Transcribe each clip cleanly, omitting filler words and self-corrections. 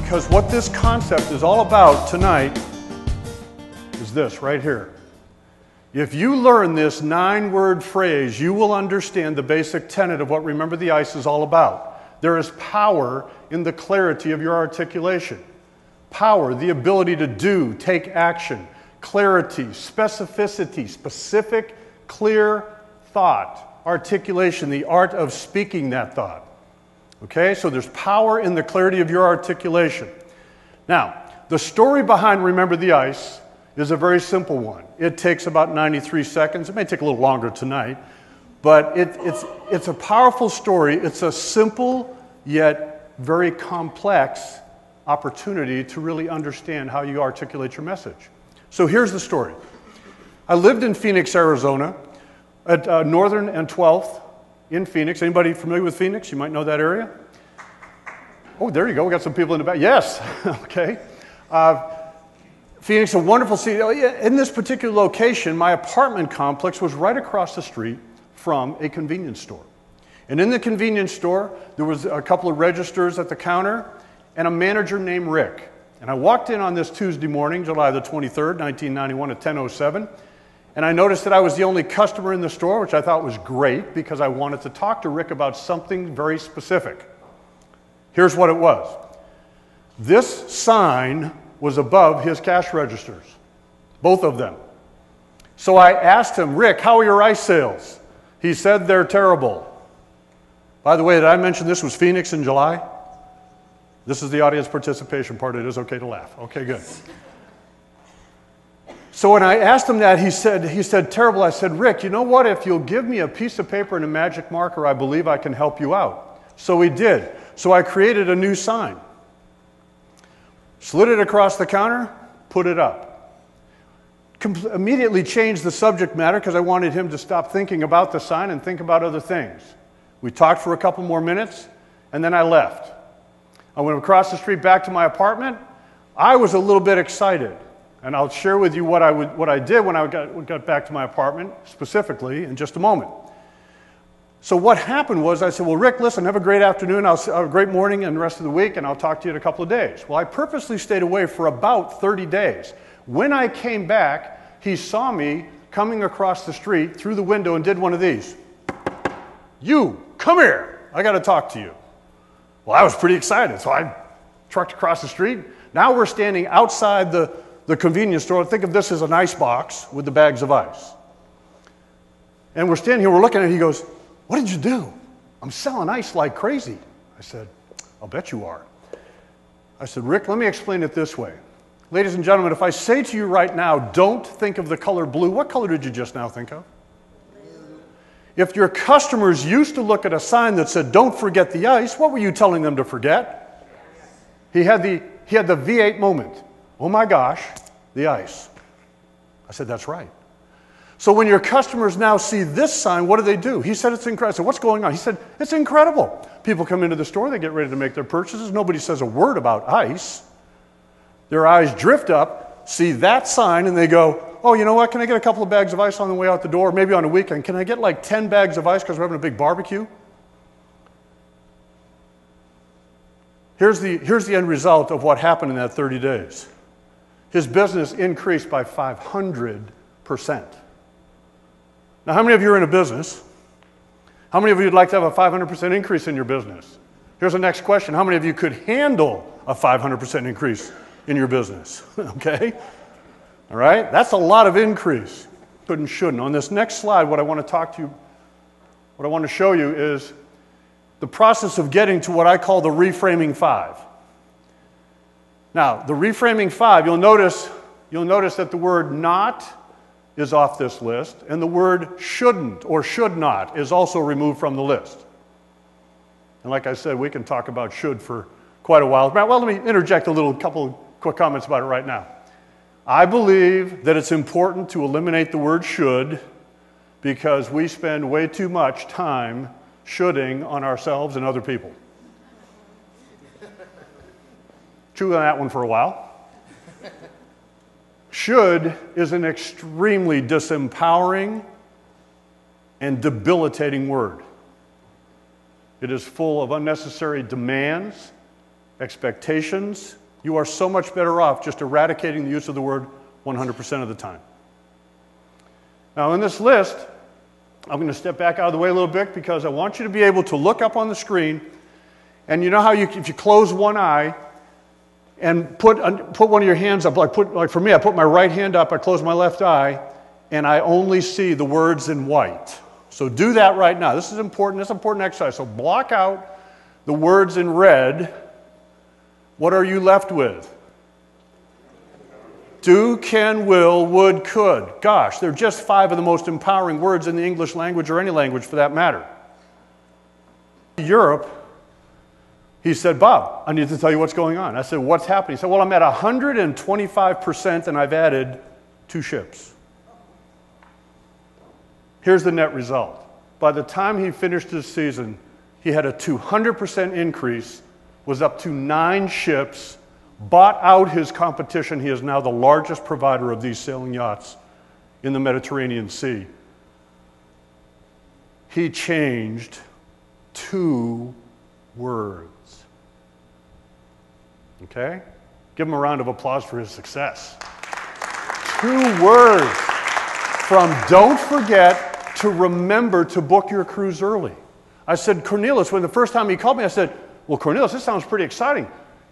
because what this concept is all about tonight is this right here. If you learn this 9-word phrase, you will understand the basic tenet of what Remember the Ice is all about. There is power in the clarity of your articulation. Power, the ability to do, take action. Clarity, specificity, specific, clear thought. Articulation, the art of speaking that thought. Okay, so there's power in the clarity of your articulation. Now, the story behind Remember the Ice is a very simple one. It takes about 93 seconds. It may take a little longer tonight, but it's a powerful story. It's a simple yet very complex opportunity to really understand how you articulate your message. So here's the story. I lived in Phoenix, Arizona, at Northern and 12th in Phoenix. Anybody familiar with Phoenix? You might know that area. Oh, there you go. We got some people in the back. Yes. Okay. Phoenix, a wonderful city. In this particular location, my apartment complex was right across the street from a convenience store. And in the convenience store, there was a couple of registers at the counter and a manager named Rick. And I walked in on this Tuesday morning, July the 23rd, 1991 at 10:07. And I noticed that I was the only customer in the store, which I thought was great because I wanted to talk to Rick about something very specific. Here's what it was. This sign was above his cash registers, both of them. So I asked him, Rick, how are your ice sales? He said they're terrible. By the way, did I mention this was Phoenix in July? This is the audience participation part. It is okay to laugh. Okay, good. So when I asked him that, he said, terrible. I said, Rick, you know what? If you'll give me a piece of paper and a magic marker, I believe I can help you out. So he did. So I created a new sign. Slid it across the counter, put it up. Immediately changed the subject matter because I wanted him to stop thinking about the sign and think about other things. We talked for a couple more minutes, and then I left. I went across the street back to my apartment. I was a little bit excited. And I'll share with you what I did when I got back to my apartment, specifically, in just a moment. So what happened was I said, well, Rick, listen, have a great afternoon, have a great morning and the rest of the week, and I'll talk to you in a couple of days. Well, I purposely stayed away for about 30 days. When I came back, he saw me coming across the street through the window and did one of these. You, come here. I got to talk to you. Well, I was pretty excited, so I trucked across the street. Now we're standing outside the convenience store. Think of this as an ice box with the bags of ice. And we're standing here, we're looking at it, he goes, what did you do? I'm selling ice like crazy. I said, I'll bet you are. I said, Rick, let me explain it this way. Ladies and gentlemen, if I say to you right now, don't think of the color blue, what color did you just now think of? Blue. If your customers used to look at a sign that said, don't forget the ice, what were you telling them to forget? He had the V8 moment. Oh my gosh, the ice. I said, that's right. So when your customers now see this sign, what do? He said, it's incredible. I said, what's going on? He said, it's incredible. People come into the store, they get ready to make their purchases. Nobody says a word about ice. Their eyes drift up, see that sign, and they go, oh, you know what? Can I get a couple of bags of ice on the way out the door? Maybe on a weekend. Can I get like 10 bags of ice because we're having a big barbecue? Here's the end result of what happened in that 30 days. His business increased by 500%. Now, how many of you are in a business? How many of you would like to have a 500% increase in your business? Here's the next question. How many of you could handle a 500% increase in your business? Okay? All right? That's a lot of increase. Could and shouldn't. On this next slide, what I want to show you is the process of getting to what I call the reframing 5. Now, the reframing 5, you'll notice that the word not is off this list, and the word shouldn't or should not is also removed from the list. And like I said, we can talk about should for quite a while. Well, let me interject a couple quick comments about it right now. I believe that it's important to eliminate the word should because we spend way too much time shoulding on ourselves and other people. Chew on that one for a while. Should is an extremely disempowering and debilitating word. It is full of unnecessary demands expectations, you are so much better off just eradicating the use of the word 100% of the time. Now in this list, I'm going to step back out of the way a little bit because I want you to be able to look up on the screen, and you know how if you close one eye and put one of your hands up, like for me, I put my right hand up, I close my left eye, and I only see the words in white. So do that right now. This is important. This is an important exercise. So block out the words in red. What are you left with? Do, can, will, would, could. Gosh, they're just 5 of the most empowering words in the English language, or any language for that matter. Europe, he said, Bob, I need to tell you what's going on. I said, what's happening? He said, well, I'm at 125% and I've added 2 ships. Here's the net result. By the time he finished his season, he had a 200% increase, was up to 9 ships, bought out his competition. He is now the largest provider of these sailing yachts in the Mediterranean Sea. He changed 2 words. Okay? Give him a round of applause for his success. 2 words from don't forget to remember to book your cruise early. I said, Cornelius, when the first time he called me, I said, well, Cornelius, this sounds pretty exciting.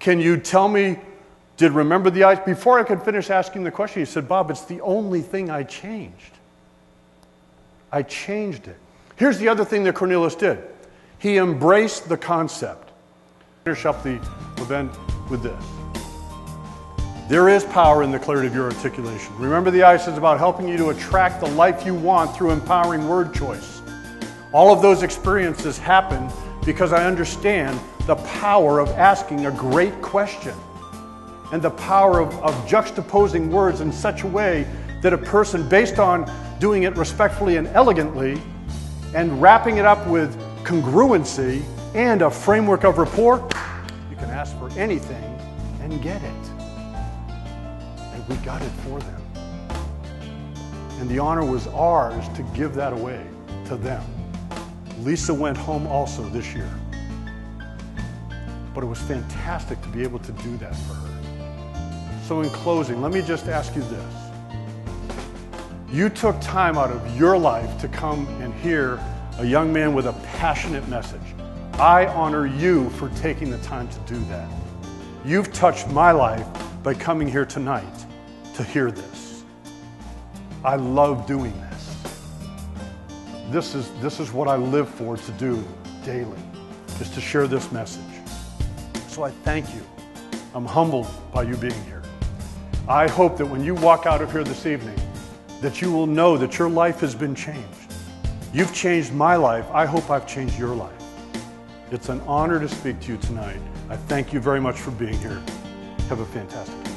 Can you tell me, did remember the ice? Before I could finish asking the question, he said, Bob, it's the only thing I changed. I changed it. Here's the other thing that Cornelius did. He embraced the concept. Finish up the event with this. There is power in the clarity of your articulation. Remember, the ice is about helping you to attract the life you want through empowering word choice. All of those experiences happen because I understand the power of asking a great question and the power of juxtaposing words in such a way that a person, based on doing it respectfully and elegantly and wrapping it up with congruency and a framework of rapport, you can ask for anything and get it. And we got it for them. And the honor was ours to give that away to them. Lisa went home also this year. But it was fantastic to be able to do that for her. So in closing, let me just ask you this. You took time out of your life to come and hear a young man with a passionate message. I honor you for taking the time to do that. You've touched my life by coming here tonight to hear this. I love doing this. This is what I live for to do daily, is to share this message. So I thank you. I'm humbled by you being here. I hope that when you walk out of here this evening, that you will know that your life has been changed. You've changed my life. I hope I've changed your life. It's an honor to speak to you tonight. I thank you very much for being here. Have a fantastic day.